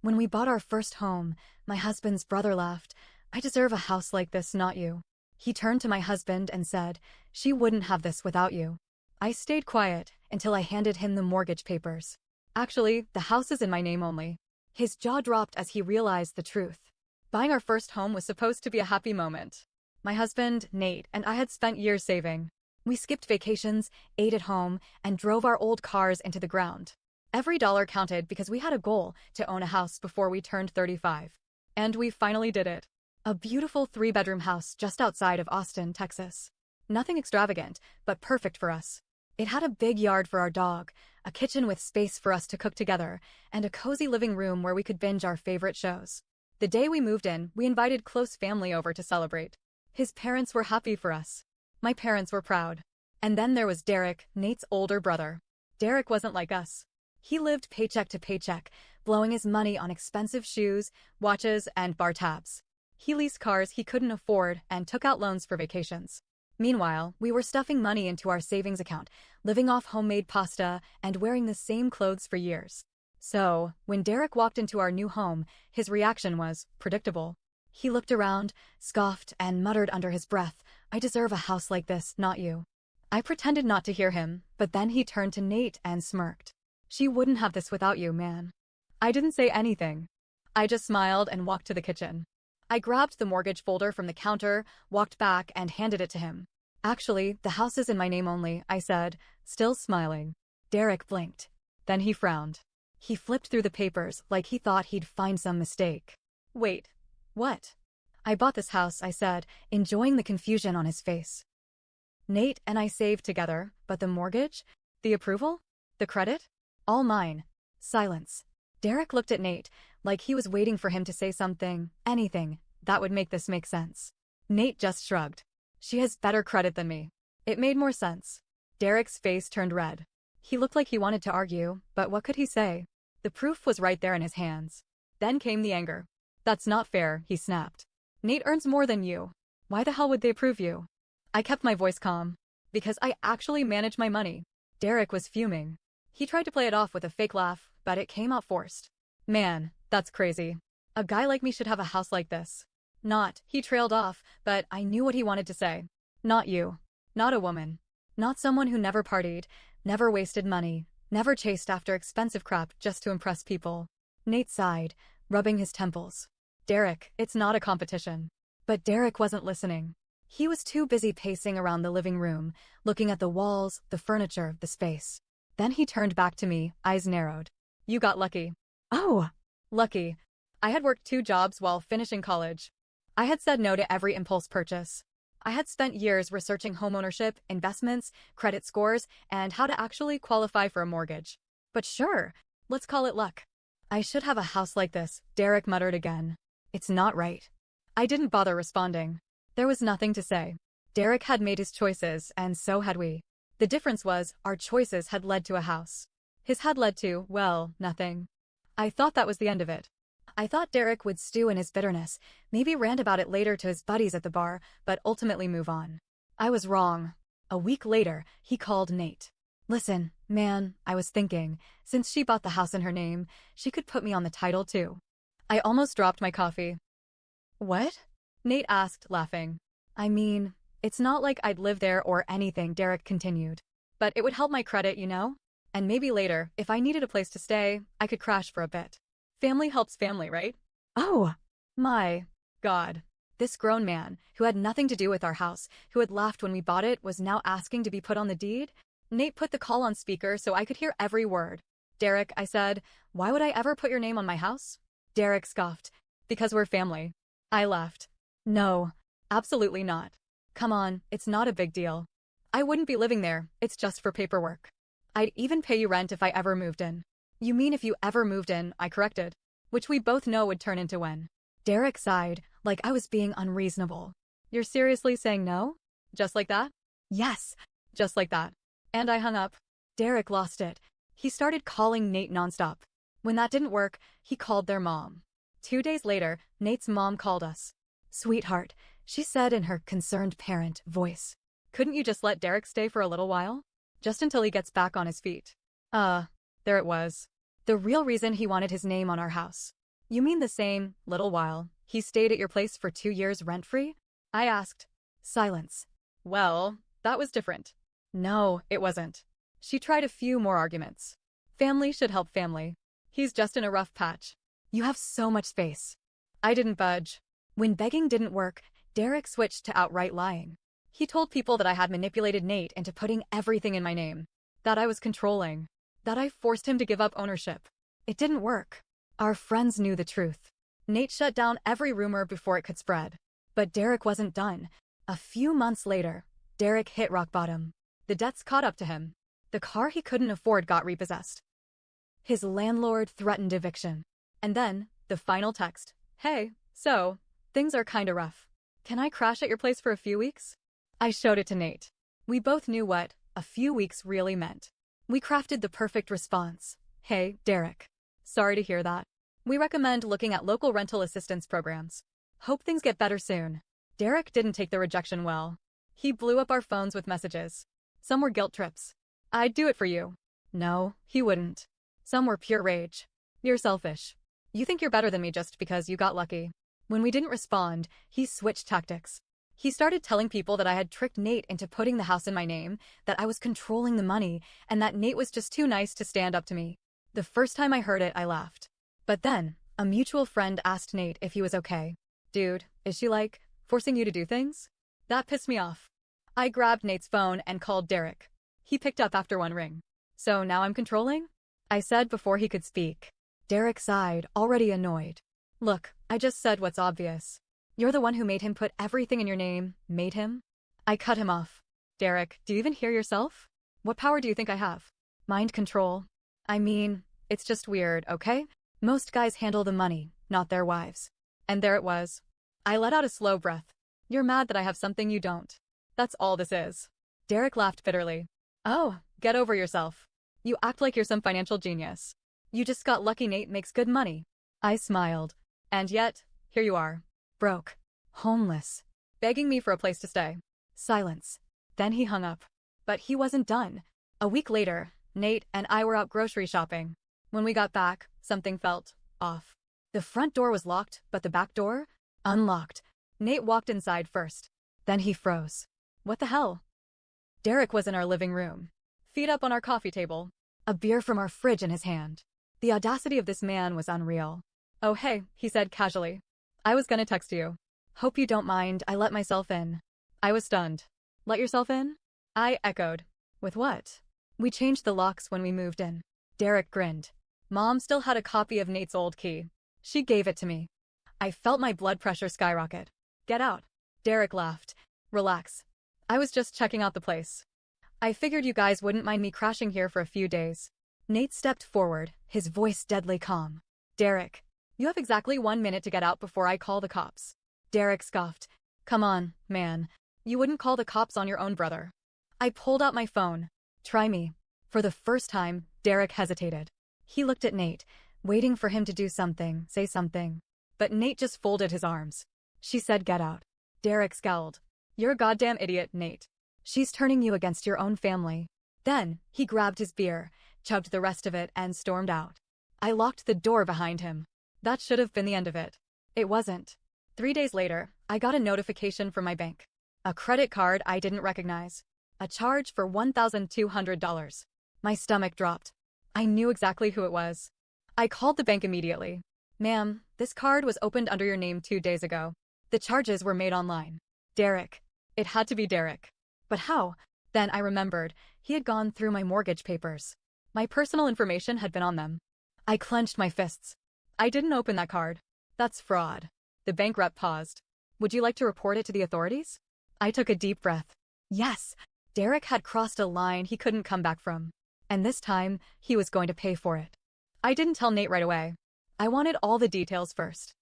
When we bought our first home, my husband's brother laughed. I deserve a house like this, not you. He turned to my husband and said, she wouldn't have this without you. I stayed quiet until I handed him the mortgage papers. Actually, the house is in my name only. His jaw dropped as he realized the truth. Buying our first home was supposed to be a happy moment. My husband, Nate, and I had spent years saving. We skipped vacations, ate at home, and drove our old cars into the ground. Every dollar counted because we had a goal to own a house before we turned 35. And we finally did it. A beautiful 3-bedroom house just outside of Austin, Texas. Nothing extravagant, but perfect for us. It had a big yard for our dog, a kitchen with space for us to cook together, and a cozy living room where we could binge our favorite shows. The day we moved in, we invited close family over to celebrate. His parents were happy for us. My parents were proud. And then there was Derek, Nate's older brother. Derek wasn't like us. He lived paycheck to paycheck, blowing his money on expensive shoes, watches, and bar tabs. He leased cars he couldn't afford and took out loans for vacations. Meanwhile, we were stuffing money into our savings account, living off homemade pasta, and wearing the same clothes for years. So, when Derek walked into our new home, his reaction was predictable. He looked around, scoffed, and muttered under his breath, I deserve a house like this, not you. I pretended not to hear him, but then he turned to Nate and smirked. She wouldn't have this without you, man. I didn't say anything. I just smiled and walked to the kitchen. I grabbed the mortgage folder from the counter, walked back, and handed it to him. Actually, the house is in my name only, I said, still smiling. Derek blinked. Then he frowned. He flipped through the papers like he thought he'd find some mistake. Wait, what? I bought this house, I said, enjoying the confusion on his face. Nate and I saved together, but the mortgage? The approval? The credit? All mine. Silence. Derek looked at Nate, like he was waiting for him to say something, anything, that would make this make sense. Nate just shrugged. She has better credit than me. It made more sense. Derek's face turned red. He looked like he wanted to argue, but what could he say? The proof was right there in his hands. Then came the anger. That's not fair, he snapped. Nate earns more than you. Why the hell would they approve you? I kept my voice calm. Because I actually manage my money. Derek was fuming. He tried to play it off with a fake laugh, but it came out forced. Man, that's crazy. A guy like me should have a house like this. Not, he trailed off, but I knew what he wanted to say. Not you. Not a woman. Not someone who never partied, never wasted money, never chased after expensive crap just to impress people. Nate sighed, rubbing his temples. Derek, it's not a competition. But Derek wasn't listening. He was too busy pacing around the living room, looking at the walls, the furniture, the space. Then he turned back to me, eyes narrowed. You got lucky. Oh, lucky. I had worked 2 jobs while finishing college. I had said no to every impulse purchase. I had spent years researching homeownership, investments, credit scores, and how to actually qualify for a mortgage. But sure, let's call it luck. I should have a house like this, Derek muttered again. It's not right. I didn't bother responding. There was nothing to say. Derek had made his choices, and so had we. The difference was, our choices had led to a house. His had led to, well, nothing. I thought that was the end of it. I thought Derek would stew in his bitterness, maybe rant about it later to his buddies at the bar, but ultimately move on. I was wrong. A week later, he called Nate. Listen, man, I was thinking, since she bought the house in her name, she could put me on the title too. I almost dropped my coffee. What? Nate asked, laughing. I mean, it's not like I'd live there or anything, Derek continued. But it would help my credit, you know? And maybe later, if I needed a place to stay, I could crash for a bit. Family helps family, right? Oh, my God. This grown man, who had nothing to do with our house, who had laughed when we bought it, was now asking to be put on the deed? Nate put the call on speaker so I could hear every word. Derek, I said, why would I ever put your name on my house? Derek scoffed. Because we're family. I laughed. No, absolutely not. Come on, it's not a big deal. I wouldn't be living there, it's just for paperwork. I'd even pay you rent if I ever moved in. You mean if you ever moved in, I corrected. Which we both know would turn into when. Derek sighed, like I was being unreasonable. You're seriously saying no? Just like that? Yes, just like that. And I hung up. Derek lost it. He started calling Nate nonstop. When that didn't work, he called their mom. 2 days later, Nate's mom called us. Sweetheart, she said in her concerned parent voice. Couldn't you just let Derek stay for a little while? Just until he gets back on his feet. There it was. The real reason he wanted his name on our house. You mean the same little while he stayed at your place for 2 years rent-free? I asked. Silence. Well, that was different. No, it wasn't. She tried a few more arguments. Family should help family. He's just in a rough patch. You have so much space. I didn't budge. When begging didn't work, Derek switched to outright lying. He told people that I had manipulated Nate into putting everything in my name. That I was controlling. That I forced him to give up ownership. It didn't work. Our friends knew the truth. Nate shut down every rumor before it could spread. But Derek wasn't done. A few months later, Derek hit rock bottom. The debts caught up to him. The car he couldn't afford got repossessed. His landlord threatened eviction. And then, the final text. Hey, so, things are kinda rough. Can I crash at your place for a few weeks? I showed it to Nate. We both knew what a few weeks really meant. We crafted the perfect response. Hey, Derek. Sorry to hear that. We recommend looking at local rental assistance programs. Hope things get better soon. Derek didn't take the rejection well. He blew up our phones with messages. Some were guilt trips. I'd do it for you. No, he wouldn't. Some were pure rage. You're selfish. You think you're better than me just because you got lucky. When we didn't respond, he switched tactics. He started telling people that I had tricked Nate into putting the house in my name, that I was controlling the money, and that Nate was just too nice to stand up to me. The first time I heard it, I laughed. But then, a mutual friend asked Nate if he was okay. Dude, is she like, forcing you to do things? That pissed me off. I grabbed Nate's phone and called Derek. He picked up after one ring. So now I'm controlling? I said before he could speak. Derek sighed, already annoyed. Look, I just said what's obvious. You're the one who made him put everything in your name. Made him? I cut him off. Derek, do you even hear yourself? What power do you think I have? Mind control. I mean, it's just weird, okay? Most guys handle the money, not their wives. And there it was. I let out a slow breath. You're mad that I have something you don't. That's all this is. Derek laughed bitterly. Oh, get over yourself. You act like you're some financial genius. You just got lucky Nate makes good money. I smiled. And yet, here you are. Broke. Homeless. Begging me for a place to stay. Silence. Then he hung up. But he wasn't done. A week later, Nate and I were out grocery shopping. When we got back, something felt off. The front door was locked, but the back door? Unlocked. Nate walked inside first. Then he froze. What the hell? Derek was in our living room. Feet up on our coffee table. A beer from our fridge in his hand. The audacity of this man was unreal. Oh hey, he said casually. I was gonna text you. Hope you don't mind, I let myself in. I was stunned. Let yourself in? I echoed. With what? We changed the locks when we moved in. Derek grinned. Mom still had a copy of Nate's old key. She gave it to me. I felt my blood pressure skyrocket. Get out. Derek laughed. Relax. I was just checking out the place. I figured you guys wouldn't mind me crashing here for a few days. Nate stepped forward, his voice deadly calm. Derek, you have exactly 1 minute to get out before I call the cops. Derek scoffed. Come on, man. You wouldn't call the cops on your own brother. I pulled out my phone. Try me. For the first time, Derek hesitated. He looked at Nate, waiting for him to do something, say something. But Nate just folded his arms. She said get out. Derek scowled. You're a goddamn idiot, Nate. She's turning you against your own family. Then, he grabbed his beer, chugged the rest of it, and stormed out. I locked the door behind him. That should have been the end of it. It wasn't. 3 days later, I got a notification from my bank. A credit card I didn't recognize. A charge for $1,200. My stomach dropped. I knew exactly who it was. I called the bank immediately. Ma'am, this card was opened under your name 2 days ago. The charges were made online. Derek. It had to be Derek. But how? Then I remembered. He had gone through my mortgage papers. My personal information had been on them. I clenched my fists. I didn't open that card. That's fraud. The bank rep paused. Would you like to report it to the authorities? I took a deep breath. Yes. Derek had crossed a line he couldn't come back from. And this time, he was going to pay for it. I didn't tell Nate right away. I wanted all the details first.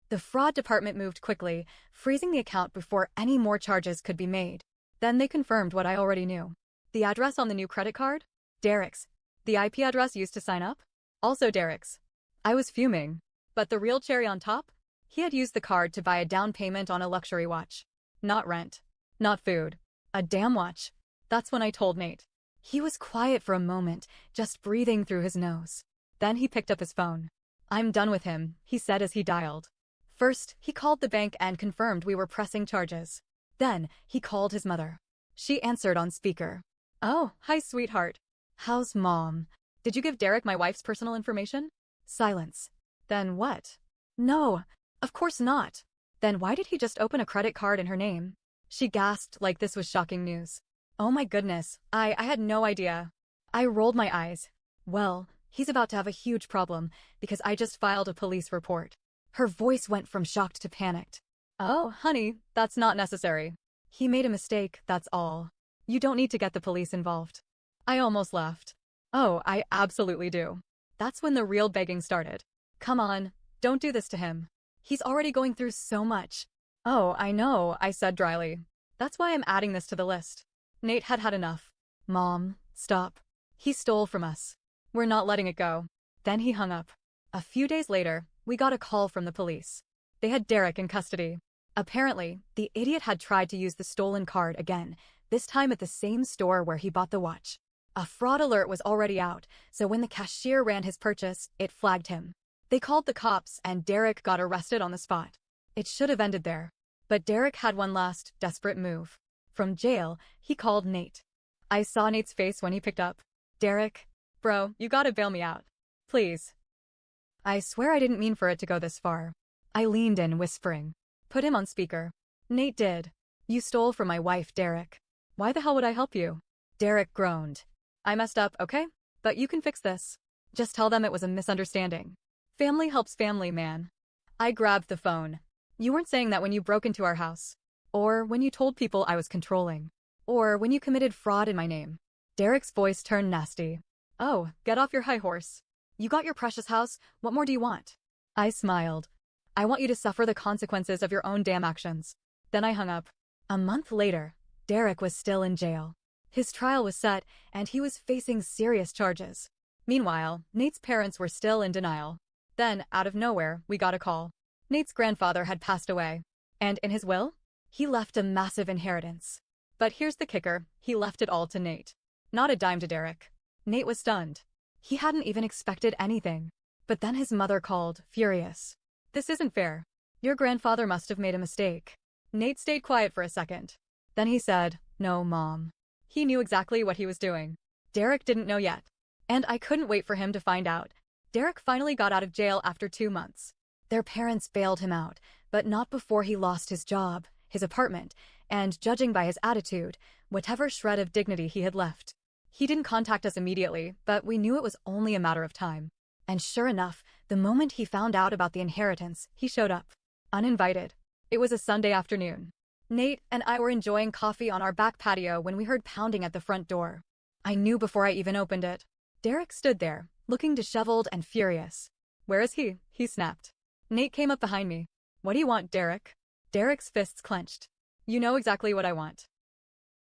The fraud department moved quickly, freezing the account before any more charges could be made. Then they confirmed what I already knew. The address on the new credit card? Derek's. The IP address used to sign up? Also Derek's. I was fuming. But the real cherry on top? He had used the card to buy a down payment on a luxury watch. Not rent. Not food. A damn watch. That's when I told Nate. He was quiet for a moment, just breathing through his nose. Then he picked up his phone. I'm done with him, he said as he dialed. First, he called the bank and confirmed we were pressing charges. Then, he called his mother. She answered on speaker. Oh, hi sweetheart. How's mom? Did you give Derek my wife's personal information? Silence. Then what? No, of course not. Then why did he just open a credit card in her name? She gasped like this was shocking news. Oh my goodness, I had no idea. I rolled my eyes. Well, he's about to have a huge problem because I just filed a police report. Her voice went from shocked to panicked. Oh, honey, that's not necessary. He made a mistake, that's all. You don't need to get the police involved. I almost laughed. Oh, I absolutely do. That's when the real begging started. Come on, don't do this to him. He's already going through so much. Oh, I know, I said dryly. That's why I'm adding this to the list. Nate had had enough. Mom, stop. He stole from us. We're not letting it go. Then he hung up. A few days later, we got a call from the police. They had Derek in custody. Apparently, the idiot had tried to use the stolen card again, this time at the same store where he bought the watch. A fraud alert was already out, so when the cashier ran his purchase, it flagged him. They called the cops and Derek got arrested on the spot. It should have ended there. But Derek had one last, desperate move. From jail, he called Nate. I saw Nate's face when he picked up. Derek, bro, you gotta bail me out. Please. I swear I didn't mean for it to go this far. I leaned in, whispering. Put him on speaker. Nate did. You stole from my wife, Derek. Why the hell would I help you? Derek groaned. I messed up, okay? But you can fix this. Just tell them it was a misunderstanding. Family helps family, man. I grabbed the phone. You weren't saying that when you broke into our house. Or when you told people I was controlling. Or when you committed fraud in my name. Derek's voice turned nasty. Oh, get off your high horse. You got your precious house, what more do you want? I smiled. I want you to suffer the consequences of your own damn actions. Then I hung up. A month later, Derek was still in jail. His trial was set, and he was facing serious charges. Meanwhile, Nate's parents were still in denial. Then, out of nowhere, we got a call. Nate's grandfather had passed away. And in his will, he left a massive inheritance. But here's the kicker, he left it all to Nate. Not a dime to Derek. Nate was stunned. He hadn't even expected anything. But then his mother called, furious. This isn't fair. Your grandfather must have made a mistake. Nate stayed quiet for a second. Then he said, no, Mom. He knew exactly what he was doing. Derek didn't know yet. And I couldn't wait for him to find out. Derek finally got out of jail after 2 months. Their parents bailed him out, but not before he lost his job, his apartment, and judging by his attitude, whatever shred of dignity he had left. He didn't contact us immediately, but we knew it was only a matter of time. And sure enough, the moment he found out about the inheritance, he showed up. Uninvited. It was a Sunday afternoon. Nate and I were enjoying coffee on our back patio when we heard pounding at the front door. I knew before I even opened it. Derek stood there, looking disheveled and furious. Where is he? He snapped. Nate came up behind me. What do you want, Derek? Derek's fists clenched. You know exactly what I want.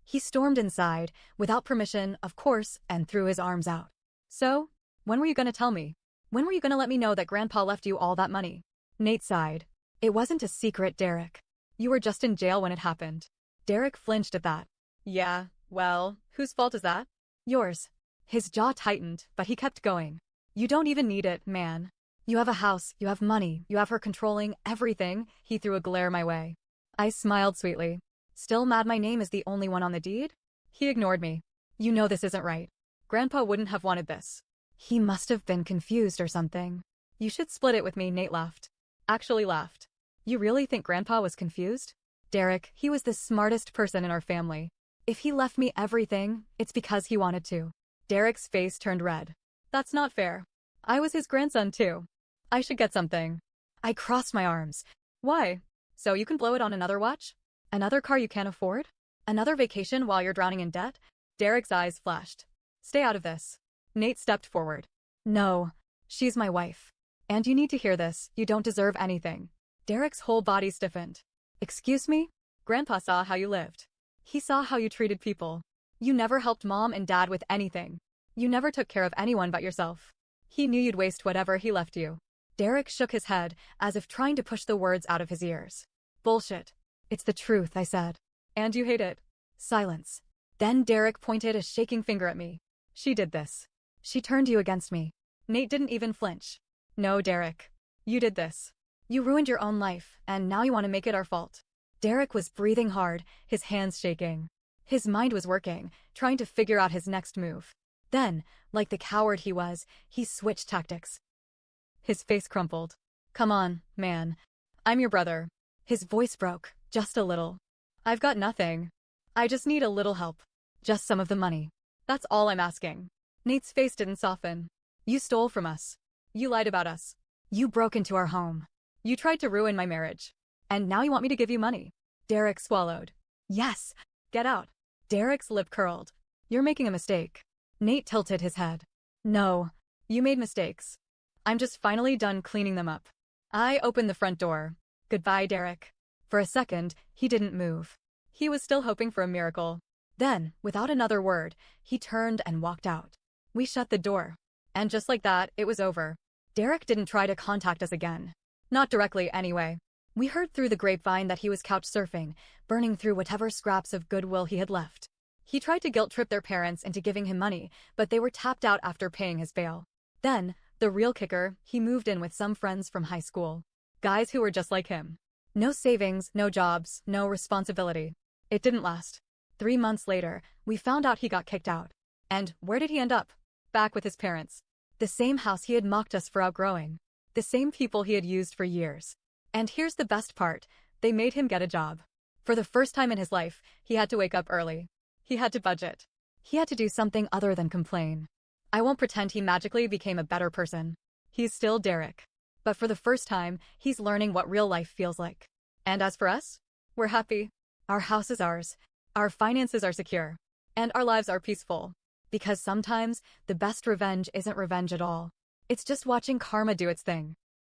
He stormed inside, without permission, of course, and threw his arms out. So, when were you gonna tell me? When were you gonna let me know that Grandpa left you all that money? Nate sighed. It wasn't a secret, Derek. You were just in jail when it happened. Derek flinched at that. Yeah, well, whose fault is that? Yours. His jaw tightened, but he kept going. You don't even need it, man. You have a house, you have money, you have her controlling everything. He threw a glare my way. I smiled sweetly. Still mad my name is the only one on the deed? He ignored me. You know this isn't right. Grandpa wouldn't have wanted this. He must have been confused or something. You should split it with me, Nate laughed. Actually laughed. You really think Grandpa was confused? Derek, he was the smartest person in our family. If he left me everything, it's because he wanted to. Derek's face turned red. That's not fair. I was his grandson too. I should get something. I crossed my arms. Why? So you can blow it on another watch? Another car you can't afford? Another vacation while you're drowning in debt? Derek's eyes flashed. Stay out of this. Nate stepped forward. No, she's my wife. And you need to hear this, you don't deserve anything. Derek's whole body stiffened. Excuse me? Grandpa saw how you lived. He saw how you treated people. You never helped Mom and Dad with anything. You never took care of anyone but yourself. He knew you'd waste whatever he left you. Derek shook his head, as if trying to push the words out of his ears. Bullshit. It's the truth, I said. And you hate it. Silence. Then Derek pointed a shaking finger at me. She did this. She turned you against me. Nate didn't even flinch. No, Derek. You did this. You ruined your own life, and now you want to make it our fault. Derek was breathing hard, his hands shaking. His mind was working, trying to figure out his next move. Then, like the coward he was, he switched tactics. His face crumpled. Come on, man. I'm your brother. His voice broke, just a little. I've got nothing. I just need a little help. Just some of the money. That's all I'm asking. Nate's face didn't soften. You stole from us. You lied about us. You broke into our home. You tried to ruin my marriage. And now you want me to give you money. Derek swallowed. Yes. Get out. Derek's lip curled. You're making a mistake. Nate tilted his head. No. You made mistakes. I'm just finally done cleaning them up. I opened the front door. Goodbye, Derek. For a second, he didn't move. He was still hoping for a miracle. Then, without another word, he turned and walked out. We shut the door. And just like that, it was over. Derek didn't try to contact us again. Not directly, anyway. We heard through the grapevine that he was couch surfing, burning through whatever scraps of goodwill he had left. He tried to guilt-trip their parents into giving him money, but they were tapped out after paying his bail. Then, the real kicker, he moved in with some friends from high school. Guys who were just like him. No savings, no jobs, no responsibility. It didn't last. 3 months later, we found out he got kicked out. And where did he end up? Back with his parents. The same house he had mocked us for outgrowing. The same people he had used for years. And here's the best part, they made him get a job. For the first time in his life, he had to wake up early. He had to budget. He had to do something other than complain. I won't pretend he magically became a better person. He's still Derek. But for the first time, he's learning what real life feels like. And as for us, we're happy. Our house is ours. Our finances are secure. And our lives are peaceful. Because sometimes, the best revenge isn't revenge at all. It's just watching karma do its thing.